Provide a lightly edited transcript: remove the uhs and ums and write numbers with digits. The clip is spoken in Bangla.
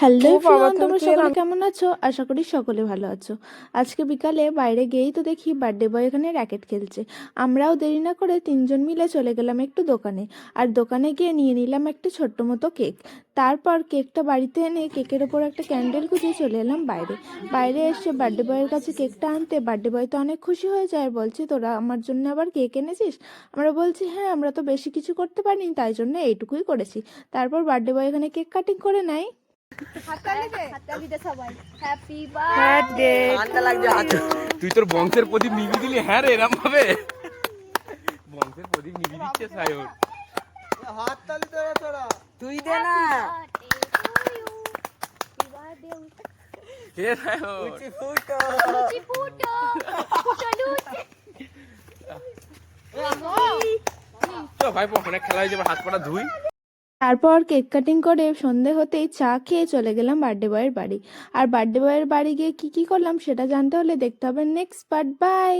হ্যালো ও বাবা, এভরিওয়ান, তুমি তোমরা কি সকলে কেমন আছো? আশা করি সকলে ভালো আছো। আজকে বিকালে বাইরে গিয়েই তো দেখি বার্থডে বয় এখানে র্যাকেট খেলছে। আমরাও দেরি না করে তিনজন মিলে চলে গেলাম একটু দোকানে। আর দোকানে গিয়ে নিয়ে নিলাম একটা ছোট্ট মতো কেক। তারপর কেকটা বাড়িতে এনে কেকের ওপর একটা ক্যান্ডেল গুঁজে চলে এলাম বাইরে। বাইরে এসে বার্থডে বয়ের কাছে কেকটা আনতে বার্থডে বয় তো অনেক খুশি হয়ে যায়, আর বলছে তোরা আমার জন্য আবার কেক এনেছিস? আমরা বলছি হ্যাঁ, আমরা তো বেশি কিছু করতে পারিনি, তাই জন্য এইটুকুই করেছি। তারপর বার্থডে বয় এখানে কেক কাটিং করে নেয়। বার্থডে ঠান্ডা লাগছে হাতে। তুই তোর বংশের প্রদীপ নিবি দিলি? হ্যাঁ রে, এরম ভাবে বংশের প্রদীপ নিবি দিচ্ছে সায়ন। হাত তালি তোরা তোরা তুই দে না। হে সায়ন, তো ভাই অনেক খেলা হয়েছে, এবার হাত পাটা ধুই। তারপর কেক কাটিং করে সন্ধে হতেই চা খেয়ে চলে গেলাম বার্থডে বয়ের বাড়ি। আর বার্থডে বয়ের বাড়ি গিয়ে কি কি করলাম সেটা জানতে হলে দেখতে হবে নেক্সট পার্ট। বাই।